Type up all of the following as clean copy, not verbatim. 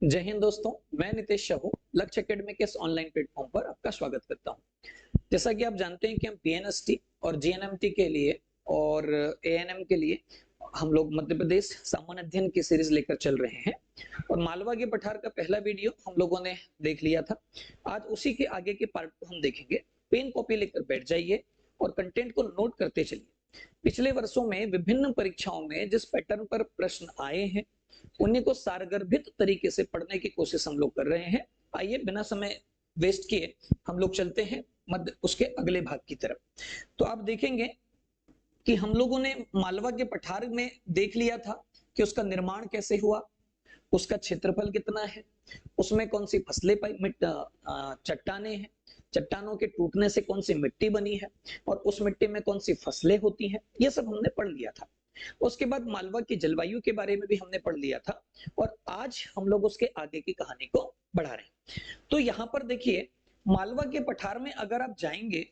जय हिंद दोस्तों, मैं नितेश शाहू लक्ष्य एकेडमी के इस ऑनलाइन प्लेटफॉर्म पर आपका स्वागत करता हूं। जैसा कि आप जानते हैं कि हम पीएनएसटी और जीएनएमटी के लिए और एएनएम के लिए हम लोग मध्य प्रदेश सामान्य अध्ययन की सीरीज लेकर चल रहे हैं और मालवा के पठार का पहला वीडियो हम लोगों ने देख लिया था। आज उसी के आगे के पार्ट को हम देखेंगे। पेन कॉपी लेकर बैठ जाइए और कंटेंट को नोट करते चलिए। पिछले वर्षों में विभिन्न परीक्षाओं में जिस पैटर्न पर प्रश्न आए हैं उन्हीं को सारगर्भित तरीके से पढ़ने की कोशिश हम लोग कर रहे हैं। आइए बिना समय वेस्ट किए हम लोग चलते हैं मध्य उसके अगले भाग की तरफ। तो आप देखेंगे कि हम लोगों ने मालवा के पठार में देख लिया था कि उसका निर्माण कैसे हुआ, उसका क्षेत्रफल कितना है, उसमें कौन सी फसलें चट्टाने हैं, चट्टानों के टूटने से कौन सी मिट्टी बनी है और उस मिट्टी में कौन सी फसलें होती हैं, ये सब हमने पढ़ लिया था। उसके बाद मालवा की जलवायु के बारे में भी हमने पढ़ लिया था और आज हम लोग उसके आगे की कहानी को बढ़ा रहे हैं। तो यहाँ पर देखिए, मालवा के पठार में अगर आप जाएंगे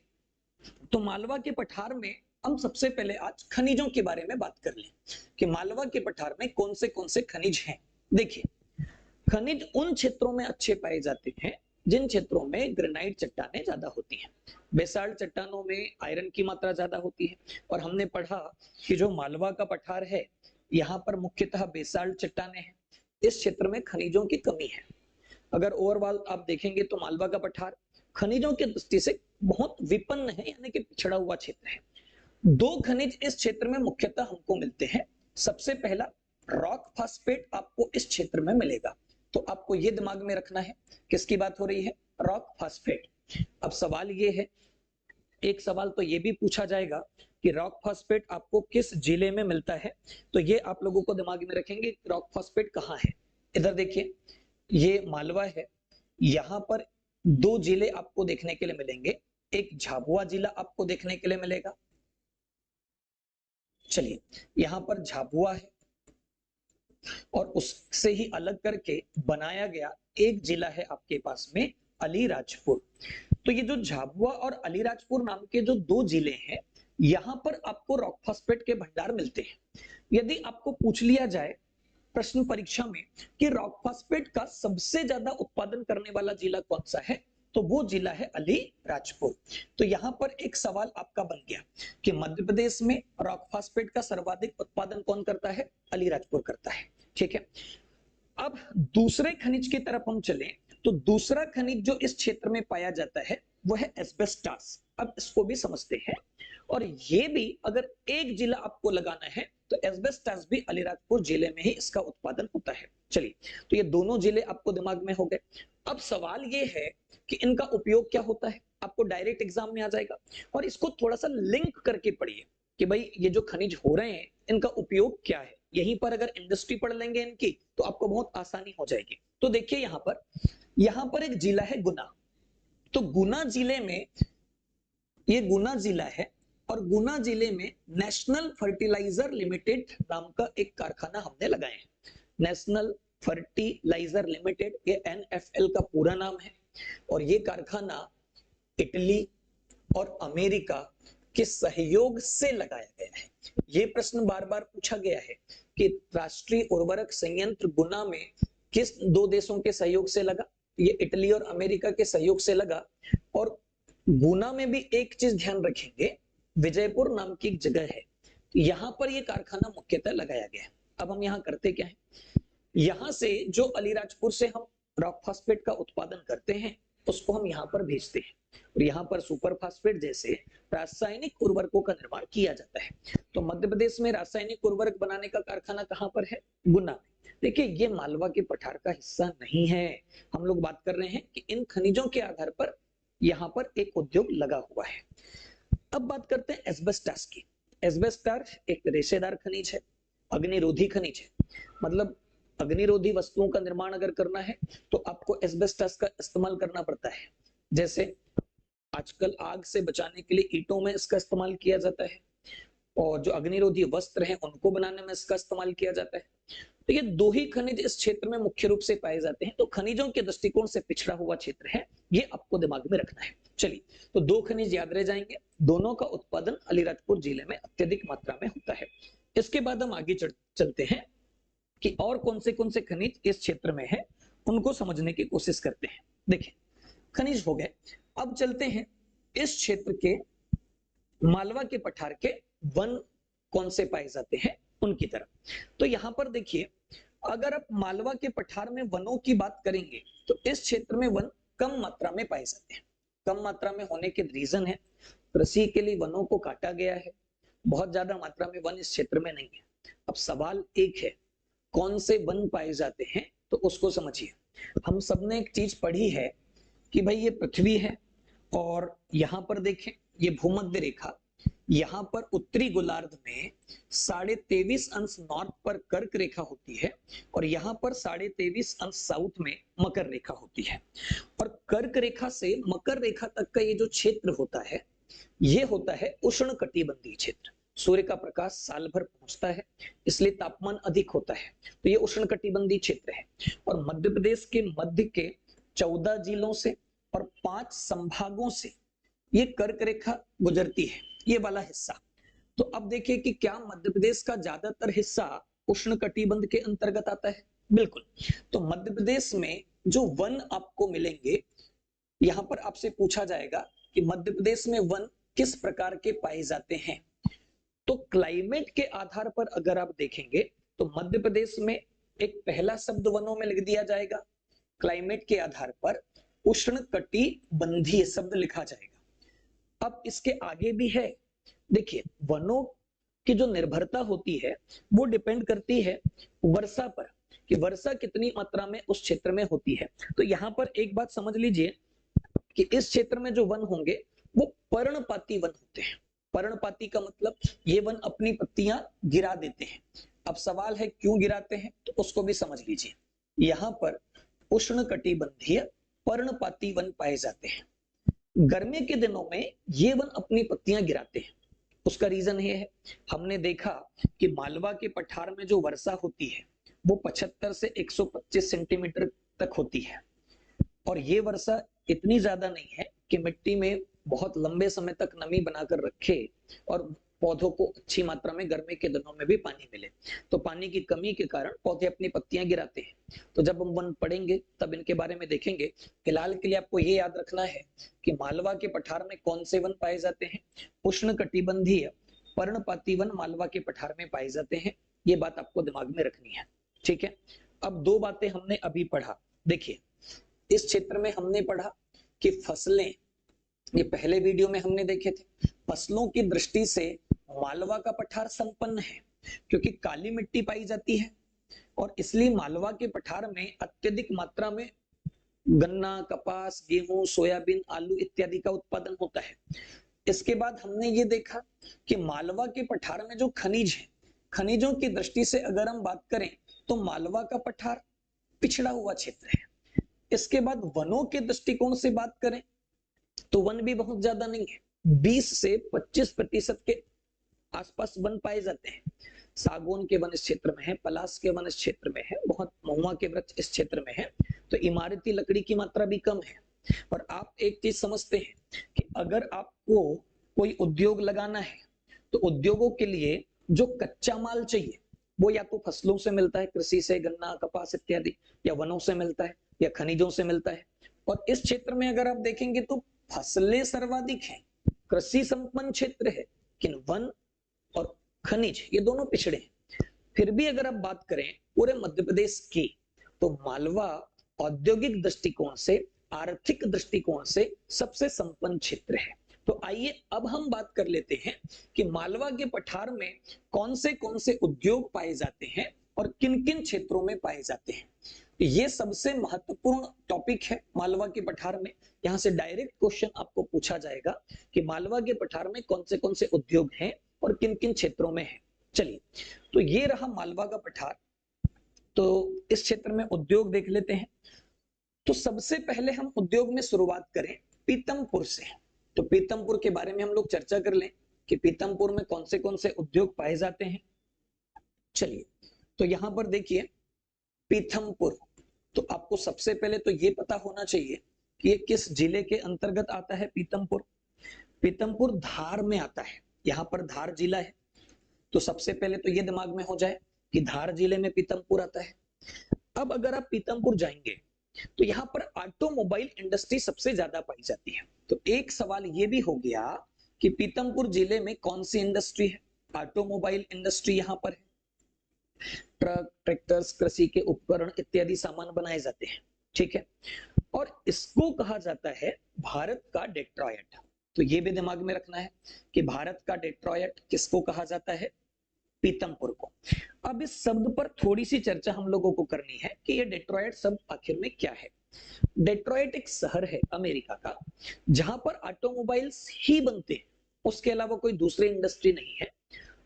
तो मालवा के पठार में हम सबसे पहले आज खनिजों के बारे में बात कर लें कि मालवा के पठार में कौन से खनिज हैं। देखिए, खनिज उन क्षेत्रों में अच्छे पाए जाते हैं जिन क्षेत्रों में ग्रेनाइट चट्टानें ज्यादा होती हैं। बेसाल्ट चट्टानों में आयरन की मात्रा ज्यादा होती है और हमने पढ़ा कि जो मालवा का पठार है यहाँ पर मुख्यतः बेसाल्ट चट्टानें हैं। इस क्षेत्र में खनिजों की कमी है। अगर ओवरऑल आप देखेंगे तो मालवा का पठार खनिजों की दृष्टि से बहुत विपन्न है, यानी कि पिछड़ा हुआ क्षेत्र है। दो खनिज इस क्षेत्र में मुख्यतः हमको मिलते हैं। सबसे पहला रॉक फास्फेट आपको इस क्षेत्र में मिलेगा, तो आपको ये दिमाग में रखना है किसकी बात हो रही है, रॉक फास्फेट। अब सवाल ये है, एक सवाल तो ये भी पूछा जाएगा कि रॉक फास्फेट आपको किस जिले में मिलता है, तो ये आप लोगों को दिमाग में रखेंगे रॉक फास्फेट कहाँ है। इधर देखिए, ये मालवा है, यहाँ पर दो जिले आपको देखने के लिए मिलेंगे। एक झाबुआ जिला आपको देखने के लिए मिलेगा। चलिए, यहाँ पर झाबुआ है और उससे ही अलग करके बनाया गया एक जिला है आपके पास में अलीराजपुर। तो ये जो झाबुआ और अलीराजपुर नाम के जो दो जिले हैं, यहां पर आपको रॉक फास्फेट के भंडार मिलते हैं। यदि आपको पूछ लिया जाए प्रश्न परीक्षा में कि रॉक फास्फेट का सबसे ज्यादा उत्पादन करने वाला जिला कौन सा है, तो वो जिला है अलीराजपुर। तो यहां पर एक सवाल आपका बन गया कि मध्य प्रदेश में रॉक फास्फेट का सर्वाधिक उत्पादन कौन करता है, अलीराजपुर करता है। ठीक है, अब दूसरे खनिज की तरफ हम चलें तो दूसरा खनिज जो इस क्षेत्र में पाया जाता है वो है एस्बेस्टास। अब इसको भी समझते हैं और ये भी अगर एक जिला आपको लगाना है तो एस्बेस्टास भी अलीराजपुर जिले में ही इसका उत्पादन होता है। चलिए, तो ये दोनों जिले आपको दिमाग में हो गए। अब सवाल ये है कि इनका उपयोग क्या होता है, आपको डायरेक्ट एग्जाम में आ जाएगा और इसको थोड़ा सा लिंक करके पढ़िए कि भाई ये जो खनिज हो रहे हैं इनका उपयोग क्या है। यहीं पर अगर इंडस्ट्री पढ़ लेंगे इनकी तो आपको बहुत आसानी हो जाएगी। तो देखिए, यहाँ पर एक जिला है गुना। तो गुना जिले में, ये गुना जिला है और गुना जिले में नेशनल फर्टिलाइजर लिमिटेड नाम का एक कारखाना हमने लगाया है। नेशनल फर्टिलाइजर लिमिटेड, ये एनएफएल का पूरा नाम है और ये कारखाना इटली और अमेरिका के सहयोग से लगाया गया है। ये प्रश्न बार बार पूछा गया है कि राष्ट्रीय उर्वरक संयंत्र गुना में किस दो देशों के सहयोग से लगा, ये इटली और अमेरिका के सहयोग से लगा। और गुना में भी एक चीज ध्यान रखेंगे, विजयपुर नाम की एक जगह है, यहाँ पर ये कारखाना मुख्यतः लगाया गया है। अब हम यहाँ करते क्या है, यहाँ से जो अलीराजपुर से हम रॉक फास्फेट का उत्पादन करते हैं उसको हम यहाँ पर भेजते हैं और यहाँ पर सुपर फास्फेट जैसे रासायनिक उर्वरकों का निर्माण किया जाता है। तो मध्य प्रदेश में रासायनिक उर्वरक बनाने का कारखाना कहाँ पर है, गुना में। देखिए, ये मालवा के पठार का हिस्सा नहीं है। हम लोग बात कर रहे हैं कि इन खनिजों के आधार पर यहाँ पर एक उद्योग लगा हुआ है। अब बात करते हैं एस्बेस्टास की। एस्बेस्टास एक रेशेदार खनिज है, अग्निरोधी खनिज है। मतलब अग्निरोधी वस्तुओं का निर्माण अगर करना है तो आपको एस्बेस्टास का इस्तेमाल करना पड़ता है। जैसे आजकल आग से बचाने के लिए ईंटों में इसका इस्तेमाल किया जाता है और जो अग्निरोधी वस्त्र हैं उनको बनाने में इसका इस्तेमाल किया जाता है। तो ये दो ही खनिज इस क्षेत्र में मुख्य रूप से पाए जाते हैं। तो खनिजों के दृष्टिकोण से पिछड़ा हुआ क्षेत्र है, ये आपको दिमाग में रखना है। चलिए, तो दो खनिज याद रह जाएंगे, दोनों का उत्पादन अलीराजपुर जिले में अत्यधिक मात्रा में होता है। इसके बाद हम आगे चलते हैं कि और कौन से खनिज इस क्षेत्र में है उनको समझने की कोशिश करते हैं। देखिए, खनिज हो गए। अब चलते हैं इस क्षेत्र के मालवा के पठार के वन कौन से पाए जाते हैं उनकी तरफ। तो यहां पर देखिए, अगर आप मालवा के पठार में वनों की बात करेंगे तो इस क्षेत्र में वन कम मात्रा में पाए जाते हैं। कम मात्रा में होने के रीजन है, कृषि के लिए वनों को काटा गया है, बहुत ज्यादा मात्रा में वन इस क्षेत्र में नहीं है। अब सवाल एक है, कौन से वन पाए जाते हैं, तो उसको समझिए। हम सबने एक चीज पढ़ी है कि भाई ये पृथ्वी है और यहां पर देखें ये भूमध्य रेखा, यहां पर उत्तरी गोलार्ध में 23.5 अंश नॉर्थ पर कर्क रेखा होती है और यहां पर 23.5 अंश साउथ में मकर रेखा होती है। और कर्क रेखा से मकर रेखा तक का ये जो क्षेत्र होता है, ये होता है उष्णकटिबंधीय क्षेत्र। सूर्य का प्रकाश साल भर पहुंचता है, इसलिए तापमान अधिक होता है, तो ये उष्णकटिबंधीय क्षेत्र है। और मध्य प्रदेश के मध्य के 14 जिलों से और 5 संभागों से ये कर्क रेखा गुजरती है, ये वाला हिस्सा। तो अब देखिए कि क्या मध्य प्रदेश का ज्यादातर हिस्सा उष्णकटिबंध के अंतर्गत आता है? बिल्कुल। तो मध्य प्रदेश में जो वन आपको मिलेंगे, यहां पर आपसे पूछा जाएगा कि मध्य प्रदेश में वन किस प्रकार के पाए जाते हैं। तो क्लाइमेट के आधार पर अगर आप देखेंगे तो मध्य प्रदेश में एक पहला शब्द वनों में लिख दिया जाएगा, क्लाइमेट के आधार पर उष्णकटिबंधीय शब्द लिखा जाएगा। अब इसके आगे भी है, देखिए वनों की जो निर्भरता होती है वो डिपेंड करती है वर्षा पर, कि वर्षा कितनी मात्रा में उस क्षेत्र में होती है। तो यहां पर एक बात समझ लीजिए कि इस क्षेत्र में जो वन होंगे वो पर्णपाती वन होते हैं। पर्णपाती का मतलब ये वन अपनी पत्तियां गिरा देते हैं। अब सवाल है क्यों गिराते हैं, तो उसको भी समझ लीजिए। यहां पर उष्णकटिबंधीय पर्णपाती वन पाए जाते हैं। गर्मी के दिनों में ये वन अपनी पत्तियां गिराते हैं। उसका रीजन ये है, हमने देखा कि मालवा के पठार में जो वर्षा होती है वो 75 से 125 सेंटीमीटर तक होती है और ये वर्षा इतनी ज्यादा नहीं है कि मिट्टी में बहुत लंबे समय तक नमी बनाकर रखे और पौधों को अच्छी मात्रा में गर्मी के दिनों में भी पानी मिले। तो पानी की कमी के कारण पौधे अपनी पत्तियां गिराते हैं। तो जब हम वन पढ़ेंगे तब इनके बारे में देखेंगे। फिलहाल के लिए आपको ये याद रखना है कि मालवा के पठार में कौन से वन पाए जाते हैं, उष्णकटिबंधीय पर्णपाती वन मालवा के पठार में पाए जाते हैं। ये बात आपको दिमाग में रखनी है, ठीक है। अब दो बातें हमने अभी पढ़ा। देखिए, इस क्षेत्र में हमने पढ़ा कि फसलें, ये पहले वीडियो में हमने देखे थे, फसलों की दृष्टि से मालवा का पठार संपन्न है क्योंकि काली मिट्टी पाई जाती है और इसलिए मालवा के पठार में अत्यधिक मात्रा में गन्ना, कपास, गेहूं, सोयाबीन, आलू इत्यादि का उत्पादन होता है। इसके बाद हमने ये देखा कि मालवा के पठार में जो खनिज है, खनिजों की दृष्टि से अगर हम बात करें तो मालवा का पठार पिछड़ा हुआ क्षेत्र है। इसके बाद वनों के दृष्टिकोण से बात करें तो वन भी बहुत ज्यादा नहीं है, 20 से 25% के आसपास वन पाए जाते हैं। सागौन के वन इस क्षेत्र में है, पलाश के वन इस क्षेत्र में है, बहुत महुआ के वृक्ष इस क्षेत्र में है। तो इमारती लकड़ी की मात्रा भी कम है। और आप एक चीज समझते हैं कि अगर आपको कोई उद्योग लगाना है तो उद्योगों के लिए जो कच्चा माल चाहिए वो या तो फसलों से मिलता है, कृषि से, गन्ना, कपास इत्यादि, या वनों से मिलता है, या खनिजों से मिलता है। और इस क्षेत्र में अगर आप देखेंगे तो फसलें सर्वाधिक हैं, कृषि संपन्न क्षेत्र है, लेकिन वन और खनिज ये दोनों पिछड़े हैं। फिर भी अगर आप बात करें पूरे मध्य प्रदेश की तो मालवा औद्योगिक दृष्टिकोण से, आर्थिक दृष्टिकोण से सबसे संपन्न क्षेत्र है। तो आइए अब हम बात कर लेते हैं कि मालवा के पठार में कौन से उद्योग पाए जाते हैं और किन किन क्षेत्रों में पाए जाते हैं। ये सबसे महत्वपूर्ण टॉपिक है मालवा के पठार में। यहां से डायरेक्ट क्वेश्चन आपको पूछा जाएगा कि मालवा के पठार में कौन से उद्योग हैं और किन किन क्षेत्रों में है। चलिए, तो ये रहा मालवा का पठार। तो इस क्षेत्र में उद्योग देख लेते हैं। तो सबसे पहले हम उद्योग में शुरुआत करें पीतमपुर से। तो पीतमपुर के बारे में हम लोग चर्चा कर लें कि पीतमपुर में कौन से उद्योग पाए जाते हैं। चलिए, तो यहां पर देखिए पीतमपुर, तो आपको सबसे पहले तो ये पता होना चाहिए कि ये किस जिले के अंतर्गत आता है। पीतमपुर, पीतमपुर धार में आता है। यहाँ पर धार जिला है, तो सबसे पहले तो ये दिमाग में हो जाए कि धार जिले में पीतमपुर आता है। अब अगर आप पीतमपुर जाएंगे तो यहाँ पर ऑटोमोबाइल इंडस्ट्री सबसे ज्यादा पाई जाती है। तो एक सवाल ये भी हो गया कि पीतमपुर जिले में कौन सी इंडस्ट्री है? ऑटोमोबाइल इंडस्ट्री यहाँ पर है। ट्रक, ट्रैक्टर्स, कृषि के उपकरण इत्यादि सामान बनाए जाते हैं, ठीक है। और इसको कहा जाता है भारत का डेट्रॉयट। तो ये भी दिमाग में रखना है कि भारत का डेट्रॉयट किसको कहा जाता है? पीतमपुर को। अब इस शब्द पर थोड़ी सी चर्चा हम लोगों को करनी है कि ये डेट्रॉयट शब्द आखिर में क्या है। डेट्रॉयट एक शहर है अमेरिका का, जहां पर ऑटोमोबाइल्स ही बनते हैं, उसके अलावा कोई दूसरी इंडस्ट्री नहीं है।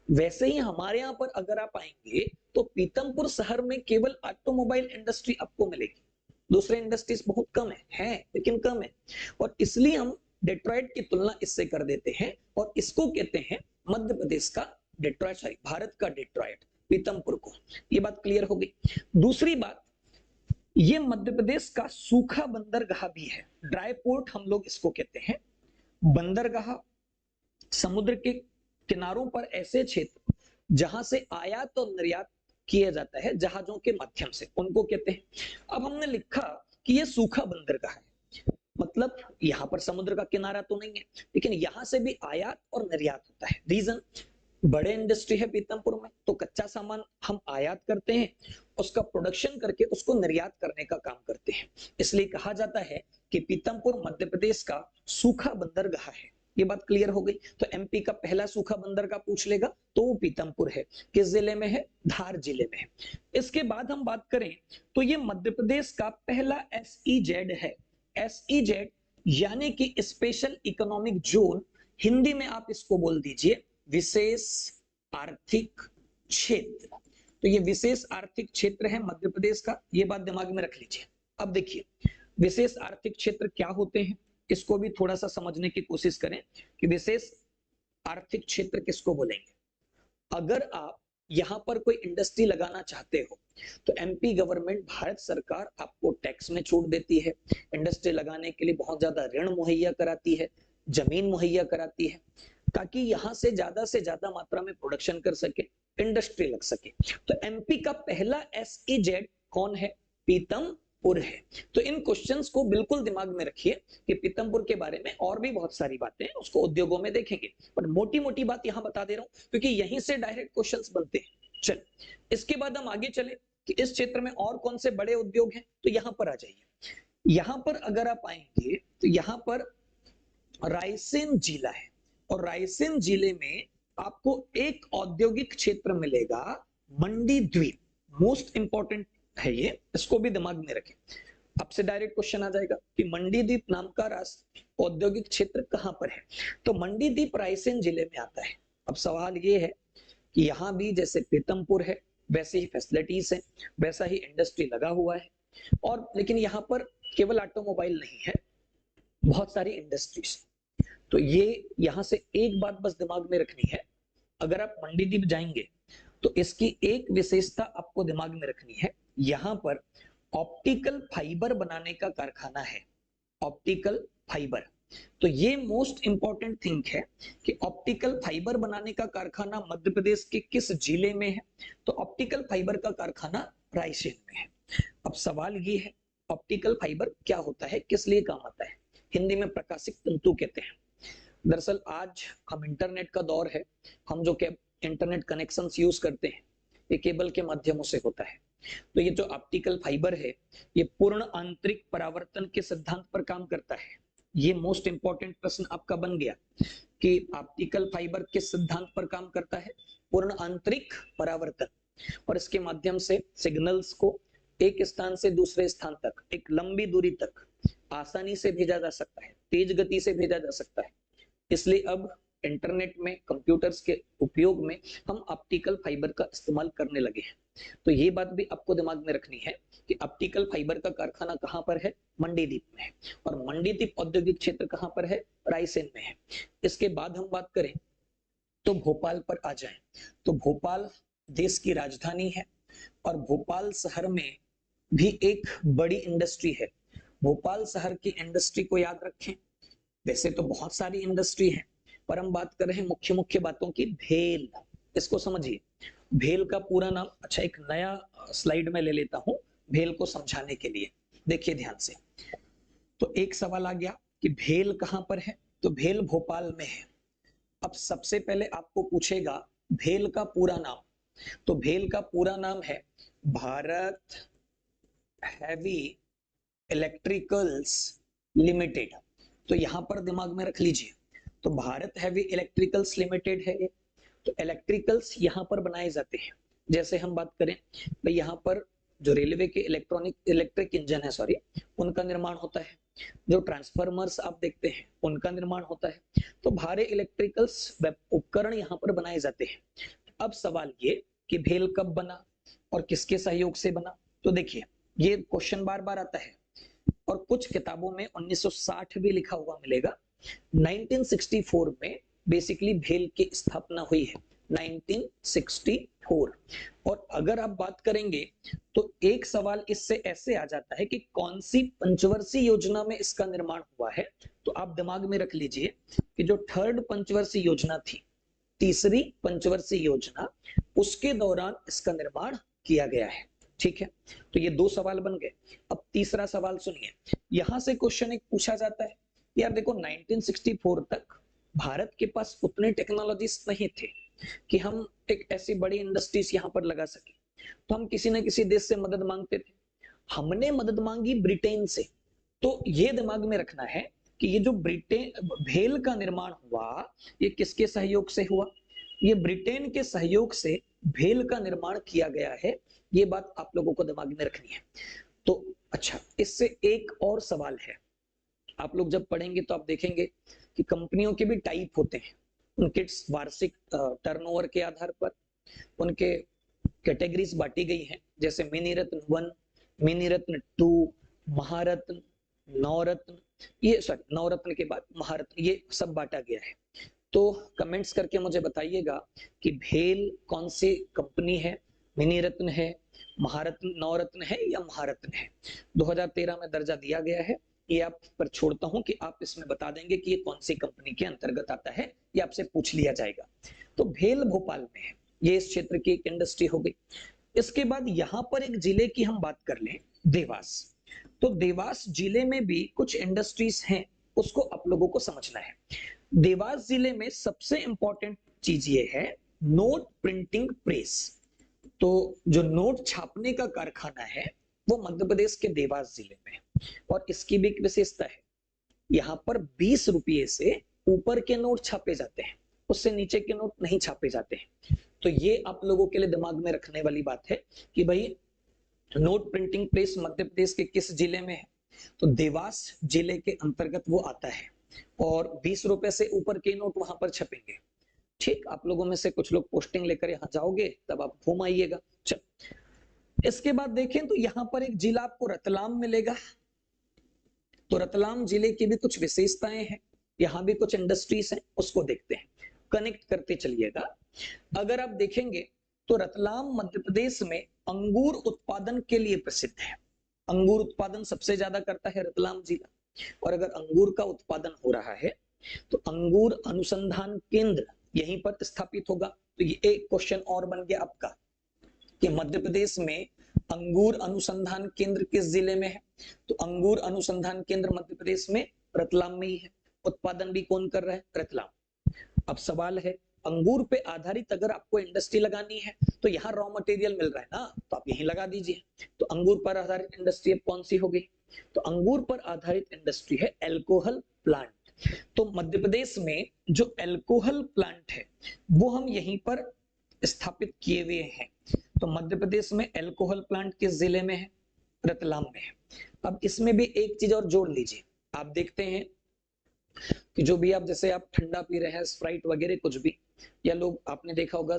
वैसे ही हमारे यहाँ पर अगर आप आएंगे तो पीतमपुर शहर में केवल ऑटोमोबाइल इंडस्ट्री आपको मिलेगी, दूसरे इंडस्ट्रीज बहुत कम है लेकिन कम है। और इसलिए हम डेट्रॉयट की तुलना इससे कर देते हैं और इसको कहते हैं मध्य प्रदेश का डेट्रॉयट, सॉरी भारत का डेट्रॉयट, पीतमपुर को। ये बात क्लियर हो गई। दूसरी बात, ये मध्य प्रदेश का सूखा बंदरगाह भी है, ड्राई पोर्ट हम लोग इसको कहते हैं। बंदरगाह समुद्र के किनारों पर ऐसे क्षेत्र जहां से आयात और निर्यात किया जाता है जहाजों के माध्यम से, उनको कहते हैं। अब हमने लिखा कि ये सूखा बंदरगाह है, मतलब यहाँ पर समुद्र का किनारा तो नहीं है, लेकिन यहाँ से भी आयात और निर्यात होता है। रीजन, बड़े इंडस्ट्री है पीतमपुर में, तो कच्चा सामान हम आयात करते हैं, उसका प्रोडक्शन करके उसको निर्यात करने का काम करते हैं। इसलिए कहा जाता है कि पीतमपुर मध्य प्रदेश का सूखा बंदरगाह है। ये बात क्लियर हो गई। तो एमपी का पहला सूखा बंदरगाह पूछ लेगा तो वो पीतमपुर है। किस जिले में है? धार जिले में है। इसके बाद हम बात करें तो ये मध्य प्रदेश का पहला एसईजेड है। एसईजेड यानी कि स्पेशल इकोनॉमिक जोन, हिंदी में आप इसको बोल दीजिए विशेष आर्थिक क्षेत्र। तो ये विशेष आर्थिक क्षेत्र है मध्य प्रदेश का, ये बात दिमाग में रख लीजिए। अब देखिए विशेष आर्थिक क्षेत्र क्या होते हैं, इसको भी थोड़ा सा समझने की कोशिश करें कि विशेष आर्थिक क्षेत्र किसको बोलेंगे। अगर आप यहां पर कोई इंडस्ट्री लगाना चाहते हो तो एमपी गवर्नमेंट, भारत सरकार आपको टैक्स में छूट देती है, इंडस्ट्री लगाने के लिए बहुत ज्यादा ऋण मुहैया कराती है, जमीन मुहैया कराती है, ताकि यहां से ज्यादा मात्रा में प्रोडक्शन कर सके, इंडस्ट्री लग सके। तो एमपी का पहला एसईजेड कौन है? पीतमपुर है। तो इन क्वेश्चंस को बिल्कुल दिमाग में रखिए कि पीतमपुर के बारे में और भी बहुत सारी बातें हैं, उसको उद्योगों में देखेंगे, पर मोटी मोटी बात यहां बता दे रहा हूं क्योंकि यहीं से डायरेक्ट क्वेश्चंस बनते हैं। चल, इसके बाद हम आगे चले कि इस क्षेत्र में और कौन से बड़े उद्योग हैं। तो यहां पर आ जाइए। यहां पर अगर आप आएंगे तो यहां पर रायसेन जिला है और रायसेन जिले में आपको एक औद्योगिक क्षेत्र मिलेगा, मंडी द्वीप। मोस्ट इंपॉर्टेंट है ये, इसको भी दिमाग में रखें। आपसे डायरेक्ट क्वेश्चन आ जाएगा कि मंडी द्वीप नाम का औद्योगिक क्षेत्र कहां पर है। तो मंडी द्वीप रायसेन जिले में आता है। अब सवाल ये है कि यहां भी जैसे पीतमपुर है वैसे ही फैसिलिटीज है, वैसा ही इंडस्ट्री लगा हुआ है, और लेकिन यहाँ पर केवल ऑटोमोबाइल नहीं है, बहुत सारी इंडस्ट्रीज। तो ये यहां से एक बात बस दिमाग में रखनी है, अगर आप मंडीदीप जाएंगे तो इसकी एक विशेषता आपको दिमाग में रखनी है, यहां पर ऑप्टिकल फाइबर बनाने का कारखाना है। ऑप्टिकल फाइबर, तो ये मोस्ट इंपॉर्टेंट थिंग है कि ऑप्टिकल फाइबर बनाने का कारखाना मध्य प्रदेश के किस जिले में है। तो ऑप्टिकल फाइबर का कारखाना रायसेन में है। अब सवाल ये है ऑप्टिकल फाइबर क्या होता है, किस लिए काम आता है? हिंदी में प्रकाशिक तंतु कहते हैं। दरअसल आज हम इंटरनेट का दौर है, हम जो इंटरनेट कनेक्शन यूज करते हैं ये केबल के माध्यमों से होता है। तो ये जो ऑप्टिकल फाइबर है ये पूर्ण आंतरिक परावर्तन के सिद्धांत पर काम करता है। ये मोस्ट इंपॉर्टेंट प्रश्न आपका बन गया कि ऑप्टिकल फाइबर किस सिद्धांत पर काम करता है? पूर्ण आंतरिक परावर्तन, और इसके माध्यम से सिग्नल्स को एक स्थान से दूसरे स्थान तक, एक लंबी दूरी तक आसानी से भेजा जा सकता है, तेज गति से भेजा जा सकता है। इसलिए अब इंटरनेट में, कंप्यूटर्स के उपयोग में हम ऑप्टिकल फाइबर का इस्तेमाल करने लगे हैं। तो ये बात भी आपको दिमाग में रखनी है कि ऑप्टिकल फाइबर का कारखाना कहां पर है? मंडीदीप में है। और मंडीदीप औद्योगिक क्षेत्र कहां पर है? रायसेन में है। इसके बाद हम बात करें तो भोपाल पर आ जाएं, तो भोपाल देश की राजधानी है और भोपाल शहर में भी एक बड़ी इंडस्ट्री है। भोपाल शहर की इंडस्ट्री को याद रखें। वैसे तो बहुत सारी इंडस्ट्री है, पर हम बात कर रहे हैं मुख्य मुख्य बातों की। भेल, इसको समझिए। भेल का पूरा नाम, अच्छा एक नया स्लाइड में ले लेता हूं भेल को समझाने के लिए। देखिए ध्यान से। तो एक सवाल आ गया कि भेल कहां पर है, तो भेल भोपाल में है। अब सबसे पहले आपको पूछेगा भेल का पूरा नाम, तो भेल का पूरा नाम है भारत हैवी इलेक्ट्रिकल्स लिमिटेड। तो यहां पर दिमाग में रख लीजिए, तो भारत हैवी इलेक्ट्रिकल्स लिमिटेड है ये। तो इलेक्ट्रिकल्स यहां पर बनाए जाते हैं। जैसे हम बात करें भाई, यहां पर जो रेलवे के इलेक्ट्रिक इंजन है, सॉरी, उनका निर्माण होता है। जो ट्रांसफार्मर्स आप देखते हैं उनका निर्माण होता है। तो भारी इलेक्ट्रिकल्स उपकरण यहाँ पर बनाए जाते हैं। अब सवाल ये कि भेल कब बना और किसके सहयोग से बना। तो देखिए ये क्वेश्चन बार बार आता है और कुछ किताबों में 1960 भी लिखा हुआ मिलेगा। 1964 में बेसिकली भेल की स्थापना हुई है, 1964। और अगर आप बात करेंगे तो एक सवाल इससे ऐसे आ जाता है कि कौन सी पंचवर्षीय योजना में इसका निर्माण हुआ है। तो आप दिमाग में रख लीजिए कि जो थर्ड पंचवर्षीय योजना थी, तीसरी पंचवर्षीय योजना, उसके दौरान इसका निर्माण किया गया है। ठीक है, तो ये दो सवाल बन गए। अब तीसरा सवाल सुनिए, यहां से क्वेश्चन एक पूछा जाता है, यार देखो 1964 तक भारत के पास उतने टेक्नोलॉजीज नहीं थे कि हम एक ऐसी बड़ी इंडस्ट्रीज यहाँ पर लगा सके। तो हम किसी न किसी देश से मदद मांगते थे। हमने मदद मांगी ब्रिटेन से। तो ये दिमाग में रखना है कि ये जो ब्रिटेन भेल का निर्माण हुआ, ये किसके सहयोग से हुआ? ये ब्रिटेन के सहयोग से भेल का निर्माण किया गया है। ये बात आप लोगों को दिमाग में रखनी है। तो अच्छा, इससे एक और सवाल है। आप लोग जब पढ़ेंगे तो आप देखेंगे कि कंपनियों के भी टाइप होते हैं। उनके वार्षिक टर्नओवर के आधार पर उनके कैटेगरीज बांटी गई हैं। जैसे मिनी रत्न 1, मिनी रत्न 2, महारत्न, नवरत्न, ये सॉरी नवरत्न के बाद महारत्न, ये सब बांटा गया है। तो कमेंट्स करके मुझे बताइएगा कि भेल कौन सी कंपनी है, मिनी रत्न है, महारत्न, नवरत्न है या महारत्न है। 2013 में दर्जा दिया गया है। ये आप पर छोड़ता हूं कि आप इसमें बता देंगे कि ये कौन सी कंपनी के अंतर्गत आता है, ये आपसे पूछ लिया जाएगा। तो भेल भोपाल में है, ये इस क्षेत्र की एक इंडस्ट्री हो गई। इसके बाद यहां पर एक जिले की हम बात कर लें, देवास। तो देवास जिले में भी कुछ इंडस्ट्रीज हैं, उसको आप लोगों को समझना है। देवास जिले में सबसे इंपॉर्टेंट चीज ये है नोट प्रिंटिंग प्रेस। तो जो नोट छापने का कारखाना है वो मध्य प्रदेश के देवास जिले में है। और इसकी भी एक विशेषता है, यहाँ पर 20 रुपये से ऊपर के नोट छापे जाते हैं, उससे नीचे के नोट नहीं छापे जाते हैं। तो ये आप लोगों के लिए दिमाग में रखने वाली बात है कि भाई note printing press Madhya Pradesh के किस जिले में है। तो देवास जिले के अंतर्गत वो आता है और 20 रुपए से ऊपर के नोट वहां पर छपेंगे। ठीक, आप लोगों में से कुछ लोग पोस्टिंग लेकर यहाँ जाओगे तब आप घूम आइएगा। चल, इसके बाद देखें तो यहाँ पर एक जिला आपको रतलाम मिलेगा। तो रतलाम जिले की भी कुछ विशेषताएं हैं, यहाँ भी कुछ इंडस्ट्रीज हैं, उसको देखते हैं, कनेक्ट करते चलिएगा। अगर आप देखेंगे तो रतलाम मध्य प्रदेश में अंगूर उत्पादन के लिए प्रसिद्ध है। अंगूर उत्पादन सबसे ज्यादा करता है रतलाम जिला। और अगर अंगूर का उत्पादन हो रहा है तो अंगूर अनुसंधान केंद्र यहीं पर स्थापित होगा। तो ये एक क्वेश्चन और बन गया आपका कि मध्य प्रदेश में अंगूर अनुसंधान केंद्र किस जिले में है। तो अंगूर अनुसंधान केंद्र मध्य प्रदेश में रतलाम में ही है। उत्पादन भी कौन कर रहा है? रतलाम। अब सवाल है, अंगूर पे आधारित अगर आपको इंडस्ट्री लगानी है तो यहाँ रॉ मटेरियल मिल रहा है ना, तो आप यहीं लगा दीजिए। तो अंगूर पर आधारित इंडस्ट्री अब कौन सी होगी? तो अंगूर पर आधारित इंडस्ट्री है एल्कोहल प्लांट। तो मध्य प्रदेश में जो एल्कोहल प्लांट है वो हम यहीं पर स्थापित किए हुए हैं। तो मध्य प्रदेश में एल्कोहल प्लांट किस जिले में है? रतलाम में है। अब इसमें भी एक चीज और जोड़ लीजिए, आप देखते हैं कि जो भी आप जैसे आप ठंडा पी रहे हैं, स्प्राइट वगैरह कुछ भी, या लोग आपने देखा होगा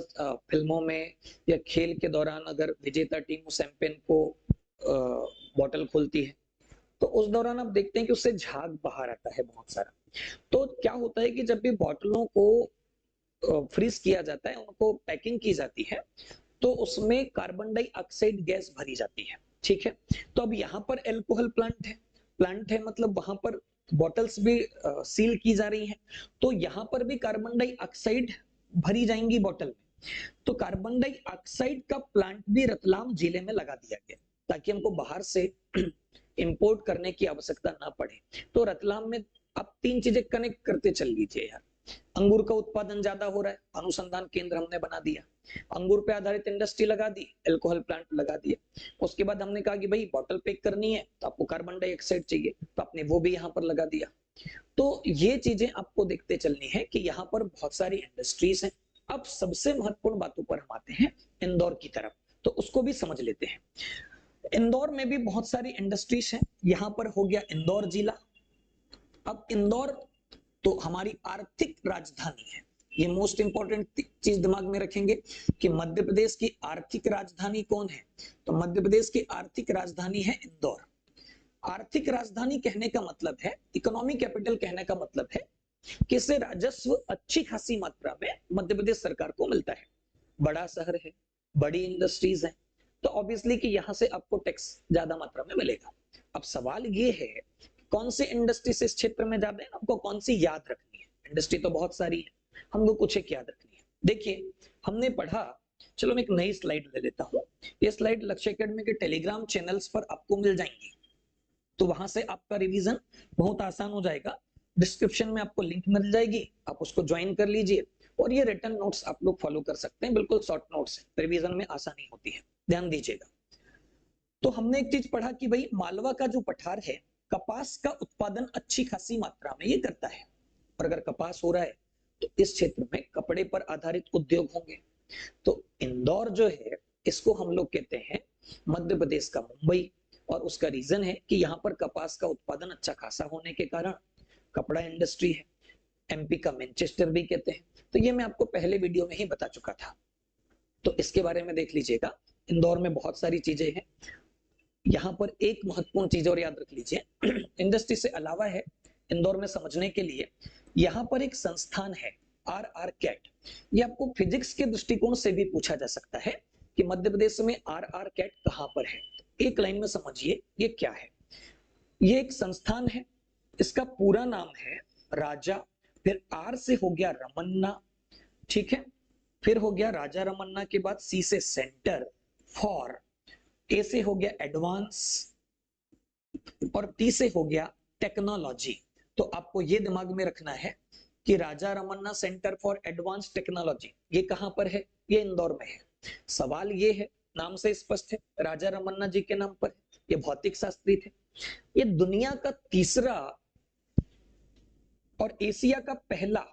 फिल्मों में या खेल के दौरान अगर विजेता टीम उस शैंपेन को बॉटल खोलती है तो उस दौरान आप देखते हैं कि उससे झाग बाहर आता है बहुत सारा। तो क्या होता है कि जब भी बॉटलों को फ्रीज किया जाता है, उनको पैकिंग की जाती है, तो उसमें कार्बन डाइऑक्साइड गैस भरी जाती है। ठीक है, तो अब यहाँ पर एल्कोहल प्लांट है मतलब वहां पर बॉटल्स भी सील की जा रही हैं, तो यहाँ पर भी कार्बन डाइऑक्साइड भरी जाएंगी बॉटल में। तो कार्बन डाइऑक्साइड का प्लांट भी रतलाम जिले में लगा दिया गया ताकि हमको बाहर से इंपोर्ट करने की आवश्यकता ना पड़े। तो रतलाम में आप 3 चीजें कनेक्ट करते चल लीजिए यार। अंगूर का उत्पादन ज्यादा हो रहा है, अनुसंधान केंद्र हमने बना दिया, अंगूर पे आधारित इंडस्ट्री लगा दी, अल्कोहल प्लांट लगा दिया। उसके बाद हमने कहा कि भाई बॉटल पैक करनी है तो आपको कार्बन डाइऑक्साइड चाहिए, तो आपने वो भी यहाँ पर लगा दिया। तो ये चीजें आपको देखते चलनी है कि यहाँ पर बहुत सारी इंडस्ट्रीज हैं। अब सबसे महत्वपूर्ण बातों पर हम आते हैं इंदौर की तरफ, तो उसको भी समझ लेते हैं। इंदौर में भी बहुत सारी इंडस्ट्रीज हैं। यहाँ पर हो गया इंदौर जिला। अब इंदौर तो हमारी आर्थिक राजधानी है, ये मोस्ट इंपॉर्टेंट चीज दिमाग में रखेंगे कि मध्य प्रदेश की आर्थिक राजधानी कौन है, तो मध्य प्रदेश की आर्थिक राजधानी है इंदौर। आर्थिक राजधानी कहने का मतलब है, इकोनॉमिक कैपिटल कहने का मतलब है कि इससे राजस्व अच्छी खासी मात्रा में मध्य प्रदेश सरकार को मिलता है। बड़ा शहर है, बड़ी इंडस्ट्रीज है, तो ऑब्वियसली कि यहां से आपको टैक्स ज्यादा मात्रा में मिलेगा। अब सवाल ये है कौन सी इंडस्ट्री से इस क्षेत्र में ज्यादा है, आपको कौन सी याद रखनी है। इंडस्ट्री तो बहुत सारी है, हमको कुछ एक याद रखनी है। देखिए हमने पढ़ा, चलो मैं एक नई स्लाइड ले लेता हूं। ये स्लाइड लक्ष्य एकेडमी के टेलीग्राम चैनल्स पर आपको मिल जाएंगी, तो वहां से आपका रिवीजन बहुत आसान हो जाएगा। डिस्क्रिप्शन में आपको लिंक मिल जाएगी, आप उसको ज्वाइन कर लीजिए और ये रिटर्न नोट्स आप लोग फॉलो कर सकते हैं, बिल्कुल शॉर्ट नोट्स है, रिवीजन में आसानी होती है, ध्यान दीजिएगा। तो हमने एक चीज पढ़ा कि भाई मालवा का जो पठार है, कपास का उत्पादन अच्छी खासी मात्रा में ये करता है, और अगर कपास हो रहा है तो इस क्षेत्र में कपड़े पर आधारित उद्योग होंगे। तो इंदौर जो है इसको हम लोग कहते हैं मध्य प्रदेश का मुंबई, और उसका रीजन है कि यहाँ पर कपास का उत्पादन अच्छा खासा होने के कारण कपड़ा इंडस्ट्री है। एमपी का मैनचेस्टर भी कहते हैं, तो ये मैं आपको पहले वीडियो में ही बता चुका था, तो इसके बारे में देख लीजिएगा। इंदौर में बहुत सारी चीजें हैं। यहाँ पर एक महत्वपूर्ण चीज और याद रख लीजिए, इंडस्ट्री से अलावा है इंदौर में समझने के लिए, यहाँ पर एक संस्थान है आर कैट। ये आपको फिजिक्स के दृष्टिकोण से भी पूछा जा सकता है कि मध्य प्रदेश में आर कैट कहाँ पर है। एक लाइन में समझिए ये क्या है। ये एक संस्थान है, इसका पूरा नाम है राजा, फिर आर से हो गया रमन्ना, ठीक है, फिर हो गया राजा रमन्ना के बाद सी से सेंटर फॉर, ए से हो गया एडवांस, और टी से हो गया टेक्नोलॉजी। तो आपको ये दिमाग में रखना है कि Raja Ramanna centre for advance technology ये कहां पर है, ये इंदौर में है। सवाल ये है, नाम से स्पष्ट है, राजा रमन्ना जी के नाम पर है, ये भौतिक शास्त्री थे। ये दुनिया का तीसरा और एशिया का पहला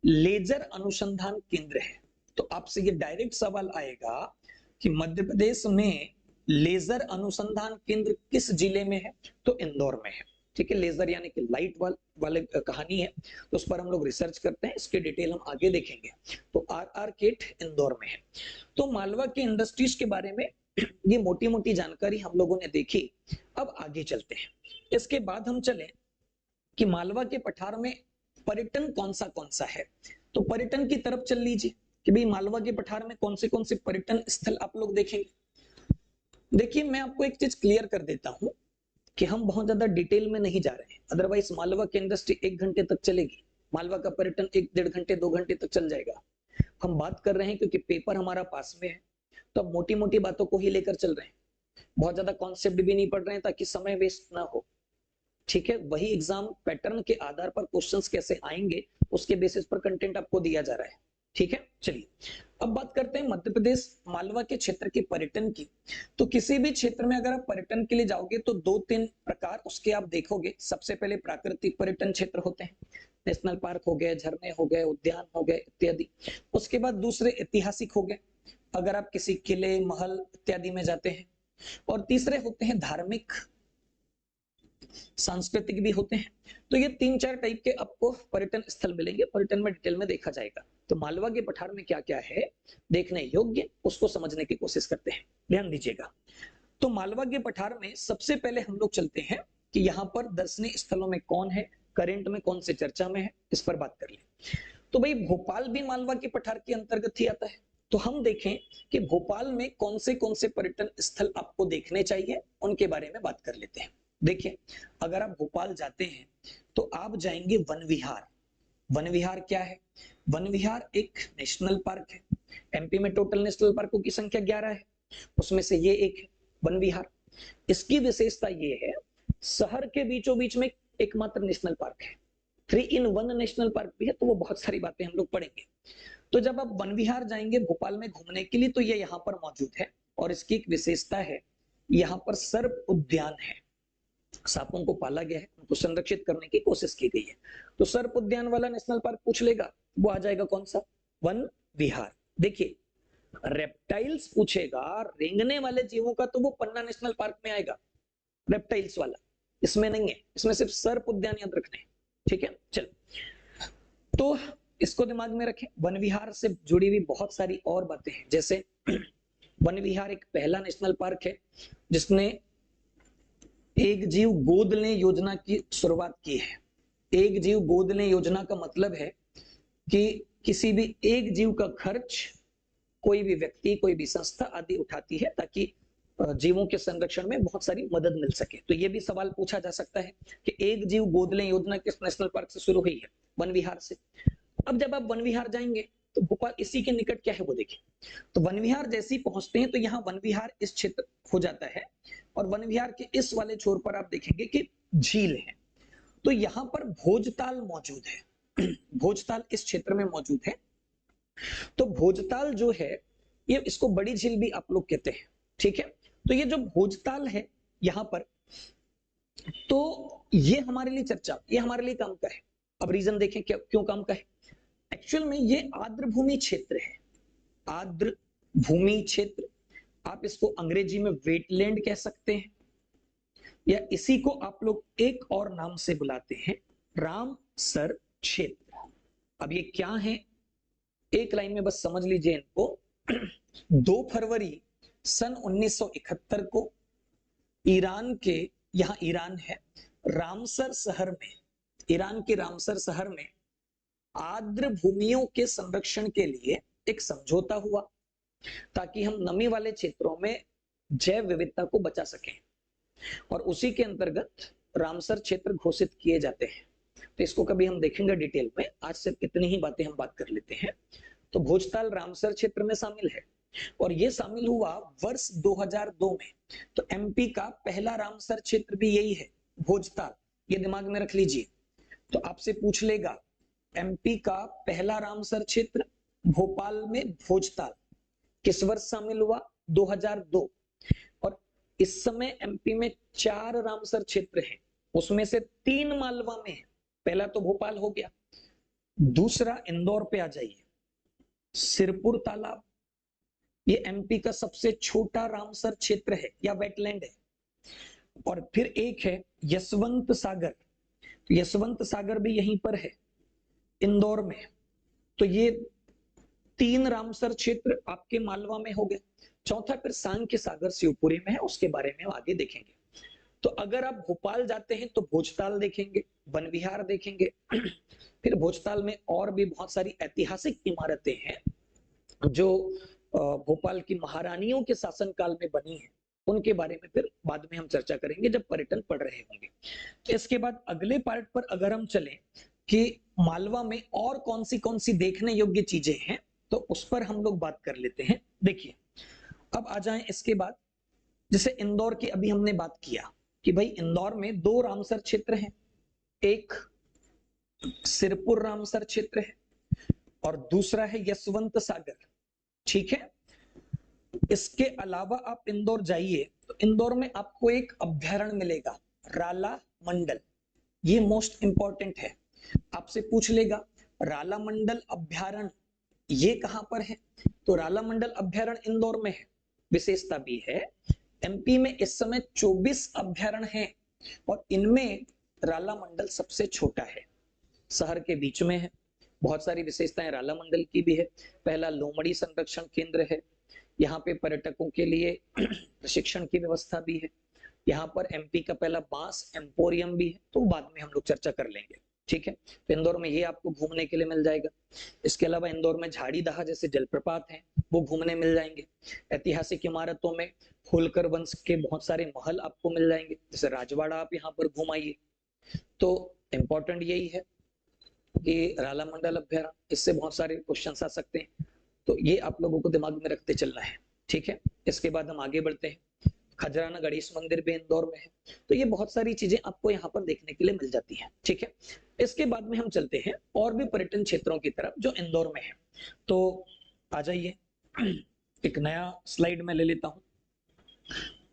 लेजर अनुसंधान केंद्र है। तो आपसे ये डायरेक्ट सवाल आएगा कि मध्य प्रदेश में लेजर अनुसंधान केंद्र किस जिले में है, तो इंदौर में है। ठीक है, लेजर यानी कि लाइट वाले कहानी है, तो उस पर हम लोग रिसर्च करते हैं, इसके डिटेल हम आगे देखेंगे। तो आर केट इंदौर में है। तो मालवा के इंडस्ट्रीज के बारे में ये मोटी मोटी जानकारी हम लोगों ने देखी। अब आगे चलते हैं, इसके बाद हम चले कि मालवा के पठार में पर्यटन कौन सा है। तो पर्यटन की तरफ चल लीजिए कि भाई मालवा के पठार में कौन से पर्यटन स्थल आप लोग देखेंगे। देखिए मैं आपको एक चीज क्लियर कर देता हूं कि हम बहुत ज्यादा डिटेल में नहीं जा रहे हैं, अदरवाइज मालवा की इंडस्ट्री 1 घंटे तक चलेगी, मालवा का पर्यटन 1-1.5 घंटे 2 घंटे तक चल जाएगा। हम बात कर रहे हैं क्योंकि पेपर हमारा पास में है, तो अब मोटी मोटी बातों को ही लेकर चल रहे हैं, बहुत ज्यादा कॉन्सेप्ट भी नहीं पढ़ रहे हैं ताकि समय वेस्ट ना हो। ठीक है, वही एग्जाम पैटर्न के आधार पर क्वेश्चंस कैसे आएंगे उसके बेसिस पर कंटेंट आपको दिया जा रहा है। ठीक है, चलिए अब बात करते हैं मध्य प्रदेश मालवा के क्षेत्र के पर्यटन की। तो किसी भी क्षेत्र में अगर आप पर्यटन के लिए जाओगे तो 2-3 प्रकार उसके आप देखोगे। सबसे पहले प्राकृतिक पर्यटन क्षेत्र होते हैं, नेशनल पार्क हो गए, झरने हो गए, उद्यान हो गए इत्यादि। उसके बाद दूसरे ऐतिहासिक हो गए, अगर आप किसी किले महल इत्यादि में जाते हैं। और तीसरे होते हैं धार्मिक सांस्कृतिक भी होते हैं। तो ये 3-4 टाइप के आपको पर्यटन स्थल मिलेंगे, पर्यटन में डिटेल में देखा जाएगा। तो मालवा के पठार में क्या क्या है देखने योग्य, उसको समझने की कोशिश करते हैं, ध्यान दीजिएगा। तो मालवा के पठार में सबसे पहले हम लोग चलते हैं कि यहाँ पर दर्शनीय स्थलों में कौन है, करेंट में कौन से चर्चा में है, इस पर बात कर ले। तो भाई भोपाल भी मालवा के पठार के अंतर्गत ही आता है। तो हम देखें कि भोपाल में कौन से पर्यटन स्थल आपको देखने चाहिए, उनके बारे में बात कर लेते हैं। देखिए अगर आप भोपाल जाते हैं तो आप जाएंगे वन विहार। वन विहार क्या है, वन विहार एक नेशनल पार्क है। एमपी में टोटल नेशनल पार्कों की संख्या 11 है, उसमें से ये एक है वन विहार। इसकी विशेषता ये है शहर के बीचों बीच में एकमात्र नेशनल पार्क है, 3 in 1 नेशनल पार्क भी है, तो वो बहुत सारी बातें हम लोग पढ़ेंगे। तो जब आप वन विहार जाएंगे भोपाल में घूमने के लिए तो ये यहाँ पर मौजूद है, और इसकी एक विशेषता है, यहाँ पर सर्प उद्यान है, सांपों को पाला गया है, उनको संरक्षित करने की कोशिश की गई है। तो सर्प उद्यान वाला नेशनल पार्क पूछ लेगा, वो आ जाएगा कौन सा, वन विहार। देखिए रेप्टाइल्स पूछेगा, रेंगने वाले जीवों का, तो वो पन्ना नेशनल पार्क में आएगा, रेप्टाइल्स वाला इसमें नहीं है, इसमें सिर्फ सर्प उद्यान याद रखने हैं, ठीक है। चल, तो इसको दिमाग में रखें। वन विहार से जुड़ी हुई बहुत सारी और बातें हैं, जैसे वन विहार एक पहला नेशनल पार्क है जिसने एक जीव गोद लें योजना की शुरुआत की है। एक जीव गोद लें योजना का मतलब है कि किसी भी एक जीव का खर्च कोई भी व्यक्ति, कोई भी संस्था आदि उठाती है ताकि जीवों के संरक्षण में बहुत सारी मदद मिल सके। तो ये भी सवाल पूछा जा सकता है कि एक जीव गोद लें योजना किस नेशनल पार्क से शुरू हुई है, वन विहार से। अब जब आप वन विहार जाएंगे तो भोपाल इसी के निकट क्या है वो देखिए। तो वन विहार जैसे ही पहुंचते हैं तो यहाँ वन विहार इस क्षेत्र हो जाता है, और वन विहार के इस वाले छोर पर आप देखेंगे कि झील है। तो यहाँ पर भोजताल मौजूद है, भोजताल इस क्षेत्र में मौजूद है। तो भोजताल जो है, ये इसको बड़ी झील भी आप लोग कहते हैं, ठीक है। तो ये जो भोजताल है यहाँ पर, तो ये हमारे लिए चर्चा, ये हमारे लिए काम का है। अब रीजन देखें क्यों काम का है। एक्चुअल में ये आर्द्र भूमि क्षेत्र है, आर्द्र भूमि क्षेत्र, आप इसको अंग्रेजी में वेटलैंड कह सकते हैं, या इसी को आप लोग एक और नाम से बुलाते हैं, रामसर क्षेत्र। अब ये क्या है, एक लाइन में बस समझ लीजिए इनको। 2 फरवरी सन 1971 को ईरान के, यहां ईरान है, रामसर शहर में, ईरान के रामसर शहर में आर्द्र भूमियों के संरक्षण के लिए एक समझौता हुआ, ताकि हम नमी वाले क्षेत्रों में जैव विविधता को बचा सकें, और उसी के अंतर्गत रामसर क्षेत्र घोषित किए जाते हैं। तो इसको कभी हम देखेंगे डिटेल में, आज सिर्फ इतनी ही बातें हम बात कर लेते हैं। तो भोजताल रामसर क्षेत्र में शामिल है, और ये शामिल हुआ वर्ष 2002 में। तो एमपी का पहला रामसर क्षेत्र भी यही है, भोजताल, ये दिमाग में रख लीजिए। तो आपसे पूछ लेगा एमपी का पहला रामसर क्षेत्र भोपाल में भोजताल किस वर्ष शामिल हुआ, 2002। और इस समय एमपी में 4 रामसर क्षेत्र हैं, उसमें से 3 मालवा में है। पहला तो भोपाल हो गया, दूसरा इंदौर पे आ जाइए, सिरपुर तालाब, ये एमपी का सबसे छोटा रामसर क्षेत्र है या वेटलैंड है। और फिर एक है यशवंत सागर, यशवंत सागर भी यहीं पर है, इंदौर में। तो ये 3 रामसर क्षेत्र आपके मालवा में हो गए। चौथा फिर सांख्य सागर शिवपुरी में है, उसके बारे में हम आगे देखेंगे। तो अगर आप भोपाल जाते हैं तो भोजताल देखेंगे, वन विहार देखेंगे। फिर भोजताल में और भी बहुत सारी ऐतिहासिक इमारतें हैं जो भोपाल की महारानियों के शासनकाल में बनी है, उनके बारे में फिर बाद में हम चर्चा करेंगे जब पर्यटन पढ़ रहे होंगे। इसके बाद अगले पार्ट पर अगर हम चलें कि मालवा में और कौन सी देखने योग्य चीजें हैं, तो उस पर हम लोग बात कर लेते हैं। देखिए अब आ जाएं इसके बाद, जैसे इंदौर की अभी हमने बात किया कि भाई इंदौर में 2 रामसर क्षेत्र हैं, एक सिरपुर रामसर क्षेत्र है और दूसरा है यशवंत सागर, ठीक है। इसके अलावा आप इंदौर जाइए तो इंदौर में आपको एक अभ्यारण्य मिलेगा, राला मंडल, ये मोस्ट इंपॉर्टेंट है। आपसे पूछ लेगा राला मंडल अभ्यारण्य ये कहां पर है, तो राला मंडल अभ्यारण्य इंदौर में है। विशेषता भी है, एमपी में इस समय 24 अभ्यारण्य हैं और इनमें राला मंडल सबसे छोटा है, शहर के बीच में है। बहुत सारी विशेषताएं राला मंडल की भी है। पहला लोमड़ी संरक्षण केंद्र है, यहाँ पे पर्यटकों के लिए प्रशिक्षण की व्यवस्था भी है। यहाँ पर एमपी का पहला बांस एम्पोरियम भी है, तो बाद में हम लोग चर्चा कर लेंगे, ठीक है। तो इंदौर में ये आपको घूमने के लिए मिल जाएगा। इसके अलावा इंदौर में झाड़ी दहा जैसे जलप्रपात हैं, वो घूमने मिल जाएंगे। ऐतिहासिक इमारतों में होलकर वंश के बहुत सारे महल आपको मिल जाएंगे, जैसे राजवाड़ा आप यहाँ पर घुमाइए। तो इम्पोर्टेंट यही है कि राला मंडल अभ्यारण्य, इससे बहुत सारे क्वेश्चन आ सकते हैं, तो ये आप लोगों को दिमाग में रखते चलना है, ठीक है। इसके बाद हम आगे बढ़ते हैं। खजराना गणेश मंदिर भी इंदौर में है। तो ये बहुत सारी चीजें आपको यहाँ पर देखने के लिए मिल जाती हैं, ठीक है। इसके बाद में हम चलते हैं और भी पर्यटन क्षेत्रों की तरफ जो इंदौर में है। तो आ जाइए, एक नया स्लाइड में ले लेता हूं।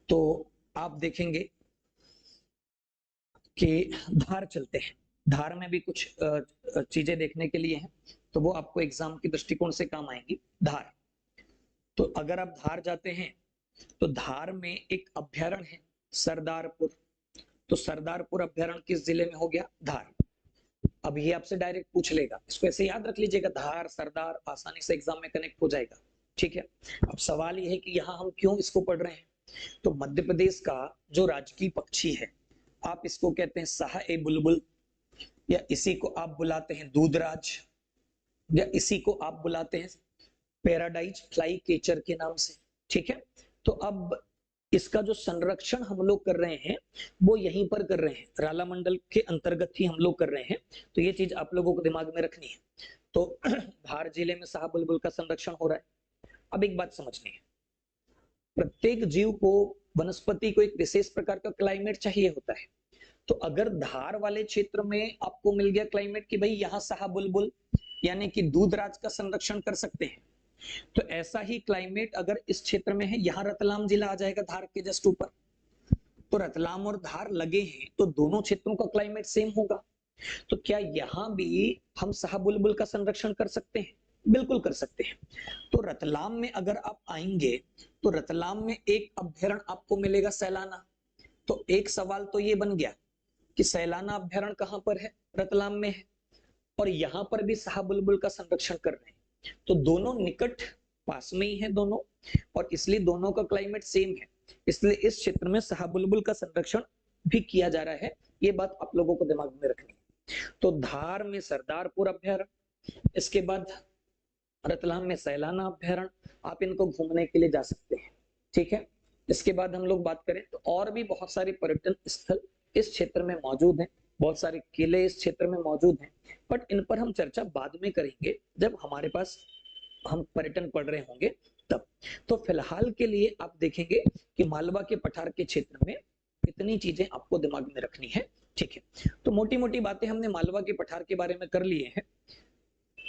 तो आप देखेंगे कि धार चलते हैं। धार में भी कुछ चीजें देखने के लिए हैं, तो वो आपको एग्जाम के दृष्टिकोण से काम आएंगी। धार, तो अगर आप धार जाते हैं तो धार में एक अभ्यारण्य है सरदारपुर। तो सरदारपुर अभ्यारण्य किस जिले में हो गया? धार। अब ये आपसे डायरेक्ट पूछ लेगा, इसको ऐसे याद रख लीजिएगा, धार सरदार, आसानी से एग्जाम में कनेक्ट हो जाएगा, ठीक है। अब सवाल ये है कि यहाँ हम क्यों इसको पढ़ रहे हैं। तो मध्य प्रदेश का जो राजकीय पक्षी है, आप इसको कहते हैं शाह-ए-बुलबुल, या इसी को आप बुलाते हैं दूधराज, या इसी को आप बुलाते हैं पैराडाइज फ्लाई कैचर के नाम से, ठीक है। तो अब इसका जो संरक्षण हम लोग कर रहे हैं वो यहीं पर कर रहे हैं, राला मंडल के अंतर्गत ही हम लोग कर रहे हैं। तो ये चीज आप लोगों को दिमाग में रखनी है। तो धार जिले में शाह-बुलबुल का संरक्षण हो रहा है। अब एक बात समझनी है, प्रत्येक जीव को, वनस्पति को एक विशेष प्रकार का क्लाइमेट चाहिए होता है। तो अगर धार वाले क्षेत्र में आपको मिल गया क्लाइमेट कि भाई यहाँ शाह-बुलबुल यानी कि दूधराज का संरक्षण कर सकते हैं, तो ऐसा ही क्लाइमेट अगर इस क्षेत्र में है, यहाँ रतलाम जिला आ जाएगा धार के जस्ट ऊपर। तो रतलाम और धार लगे हैं, तो दोनों क्षेत्रों का क्लाइमेट सेम होगा। तो क्या यहाँ भी हम शाह-बुलबुल का संरक्षण कर सकते हैं? बिल्कुल कर सकते हैं। तो रतलाम में अगर आप आएंगे तो रतलाम में एक अभ्यारण्य आपको मिलेगा सैलाना। तो एक सवाल तो ये बन गया कि सैलाना अभ्यारण्य कहाँ पर है? रतलाम में है, और यहाँ पर भी शाह-बुलबुल का संरक्षण कर रहे हैं। तो दोनों निकट पास में ही है दोनों, और इसलिए दोनों का क्लाइमेट सेम है, इसलिए इस क्षेत्र में शाह-बुलबुल का संरक्षण भी किया जा रहा है। ये बात आप लोगों को दिमाग में रखनी है। तो धार में सरदारपुर अभ्यारण्य, इसके बाद रतलाम में सैलाना अभ्यारण्य, आप इनको घूमने के लिए जा सकते हैं, ठीक है। इसके बाद हम लोग बात करें तो और भी बहुत सारे पर्यटन स्थल इस क्षेत्र में मौजूद हैं, बहुत सारे किले इस क्षेत्र में मौजूद हैं, बट इन पर हम चर्चा बाद में करेंगे जब हमारे पास हम पर्यटन पढ़ रहे होंगे तब। तो फिलहाल के लिए आप देखेंगे कि मालवा के पठार के क्षेत्र में इतनी चीजें आपको दिमाग में रखनी है, ठीक है। तो मोटी मोटी बातें हमने मालवा के पठार के बारे में कर लिए हैं।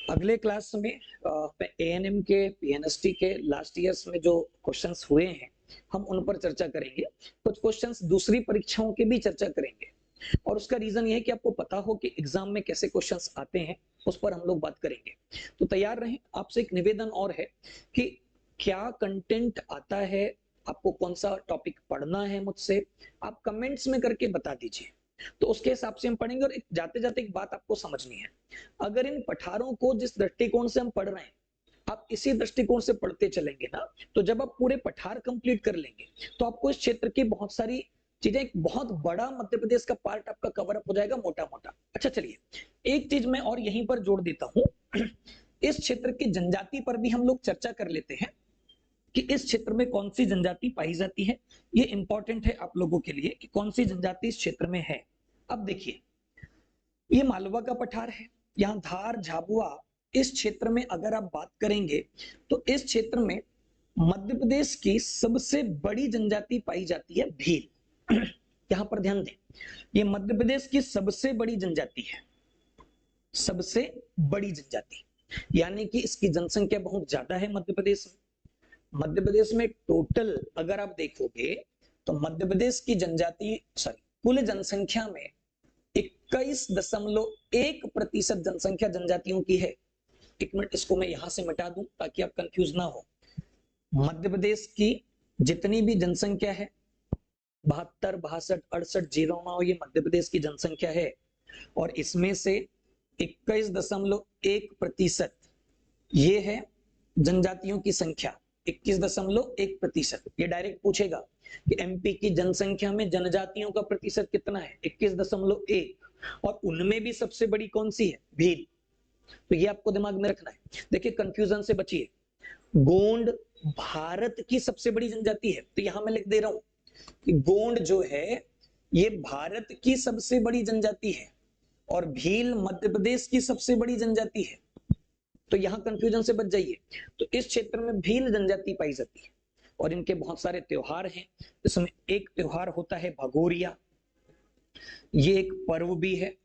अगले क्लास में एएनएम के, पीएनएसटी के लास्ट ईयर्स में जो क्वेश्चंस हुए हैं हम उन पर चर्चा करेंगे। कुछ क्वेश्चंस दूसरी परीक्षाओं के भी चर्चा करेंगे, और उसका रीजन ये है कि आपको पता हो कि एग्जाम में कैसे क्वेश्चंस आते हैं, उस पर हम लोग बात करेंगे। तो तैयार रहें। आपसे एक निवेदन और है कि क्या कंटेंट आता है, आपको कौन सा टॉपिक पढ़ना है, मुझसे आप कमेंट्स में करके बता दीजिए, तो उसके हिसाब से हम पढ़ेंगे। और जाते जाते एक बात आपको समझनी है, अगर इन पठारों को जिस दृष्टिकोण से हम पढ़ रहे हैं आप इसी दृष्टिकोण से पढ़ते चलेंगे ना, तो जब आप पूरे पठार कंप्लीट कर लेंगे तो आपको इस क्षेत्र की बहुत सारी चीजें, एक बहुत बड़ा मध्य प्रदेश का पार्ट आपका कवर अप हो जाएगा मोटा मोटा। अच्छा चलिए, एक चीज मैं और यहीं पर जोड़ देता हूं, इस क्षेत्र की जनजाति पर भी हम लोग चर्चा कर लेते हैं कि इस क्षेत्र में कौन सी जनजाति पाई जाती है। ये इंपॉर्टेंट है आप लोगों के लिए कि कौन सी जनजाति इस क्षेत्र में है। अब देखिए, ये मालवा का पठार है, यहाँ धार, झाबुआ, इस क्षेत्र में अगर आप बात करेंगे तो इस क्षेत्र में मध्य प्रदेश की सबसे बड़ी जनजाति पाई जाती है भील। यहां पर ध्यान दें, ये मध्य प्रदेश की सबसे बड़ी जनजाति है, सबसे बड़ी जनजाति, यानी कि इसकी जनसंख्या बहुत ज्यादा है मध्य प्रदेश में। मध्य प्रदेश में टोटल अगर आप देखोगे तो मध्य प्रदेश की जनजाति, सॉरी, कुल जनसंख्या में 21.1% जनसंख्या जनजातियों की है। एक मिनट, इसको मैं यहां से मिटा दूं ताकि आप कंफ्यूज ना हो। मध्य प्रदेश की जितनी भी जनसंख्या है 72, 62, 68, 09, ये मध्य प्रदेश की जनसंख्या है, और इसमें से 21.1% ये है जनजातियों की संख्या। 21.1%। ये डायरेक्ट पूछेगा कि एमपी की जनसंख्या में जनजातियों का प्रतिशत कितना है, 21.1, और उनमें भी सबसे बड़ी कौन सी है, भील। तो ये आपको दिमाग में रखना है। देखिए, कंफ्यूजन से बचिए। गोंड भारत की सबसे बड़ी जनजाति है, तो यहां मैं लिख दे रहा हूं कि गोंड जो है ये भारत की सबसे बड़ी जनजाति है, और भील मध्य प्रदेश की सबसे बड़ी जनजाति है। तो यहां कंफ्यूजन से बच जाइए। तो इस क्षेत्र में भील जनजाति पाई जाती है। और इनके बहुत सारे त्योहार हैं। इसमें एक त्योहार होता है भगोरिया, ये एक पर्व भी है।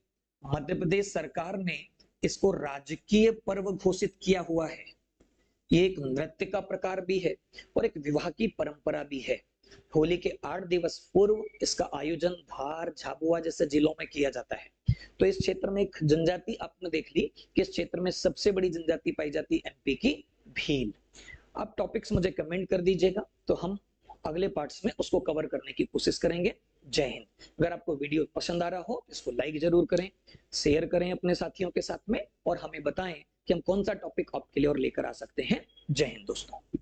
मध्य प्रदेश सरकार ने इसको राजकीय पर्व घोषित किया हुआ है। ये एक नृत्य का प्रकार भी है और एक विवाह की परंपरा भी है। होली के 8 दिवस पूर्व इसका आयोजन धार, झाबुआ जैसे जिलों में किया जाता है। तो इस क्षेत्र में एक जनजाति आपने देख ली कि इस क्षेत्र में सबसे बड़ी जनजाति पाई जाती है एमपी की भील। आप टॉपिक्स मुझे कमेंट कर दीजिएगा, तो हम अगले पार्ट्स में उसको कवर करने की कोशिश करेंगे। जय हिंद। अगर आपको वीडियो पसंद आ रहा हो तो इसको लाइक जरूर करें, शेयर करें अपने साथियों के साथ में, और हमें बताएं कि हम कौन सा टॉपिक आपके लिए और लेकर आ सकते हैं। जय हिंद दोस्तों।